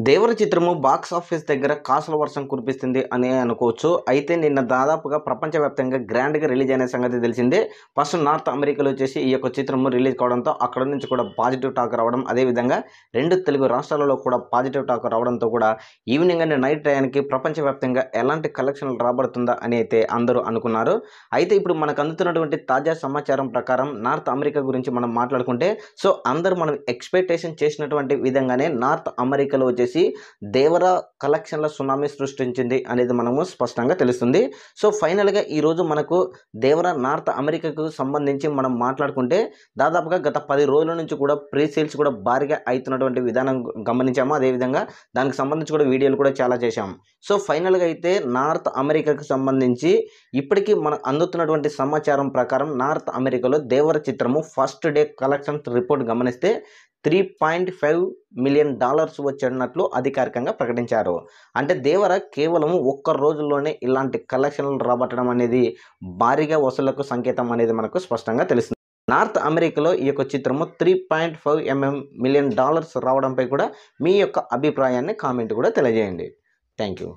దేవర చిత్రము box office దగ్గర కాసుల వర్షం కురిపిస్తుంది అని అనుకోవచ్చు. అయితే నిన్న దాదాపుగా ప్రపంచవ్యాప్తంగా గ్రాండ్‌గా రిలీజ్ అయిన సంగతి తెలిసిందే. ఫస్ట్ నార్త్ అమెరికాలో వచ్చేసి ఈ యొక్క చిత్రము రిలీజ్ కావడంతో అక్కడ నుంచి కూడా పాజిటివ్ టాక్ రావడం, అదేవిధంగా 2 తెలుగు రాష్ట్రాలలో కూడా పాజిటివ్ టాక్ రావడంతో కూడా ఈవినింగ్ అండ్ నైట్ టయానికి ప్రపంచవ్యాప్తంగా ఎలాంటి కలెక్షన్‌లు రాబడుతుందా అని అయితే అందరూ అనుకున్నారు. అయితే ఇప్పుడు మనకు అందుతున్నటువంటి తాజా సమాచారం ప్రకారం నార్త్ అమెరికా గురించి మనం మాట్లాడుకుంటే అందరూ మనం ఎక్స్‌పెక్టేషన్ చేసినటువంటి విధంగానే నార్త్ అమెరికాలో వచ్చేసి దేవర కలెక్షన్ల సునామీ సృష్టించింది అనేది మనము స్పష్టంగా తెలుస్తుంది. ఫైనల్‌గా ఈరోజు మనకు దేవర నార్త్ అమెరికాకు సంబంధించి మనం మాట్లాడుకుంటే దాదాపుగా గత 10 రోజుల నుంచి కూడా ప్రీ సేల్స్ కూడా భారీగా అయితున్నటువంటి విధానం గమనించాము. అదేవిధంగా దానికి సంబంధించి కూడా వీడియోలు కూడా చాలా చేశాం. ఫైనల్‌గా అయితే నార్త్ అమెరికాకు సంబంధించి ఇప్పటికీ మనకు అందుతున్నటువంటి సమాచారం ప్రకారం నార్త్ అమెరికాలో దేవర చిత్రము ఫస్ట్ డే కలెక్షన్స్ రిపోర్ట్ గమనిస్తే $3.5 మిలియన్ వచ్చేటట్లు అధికారికంగా ప్రకటించారు. అంటే దేవర కేవలం ఒక్క రోజుల్లోనే ఇలాంటి కలెక్షన్లు రాబట్టడం అనేది భారీగా వసూళ్లకు సంకేతం అనేది మనకు స్పష్టంగా తెలుస్తుంది. నార్త్ అమెరికాలో ఈ యొక్క చిత్రము $3.5 మిలియన్ రావడంపై కూడా మీ యొక్క అభిప్రాయాన్ని కామెంట్ కూడా తెలియజేయండి. Thank you.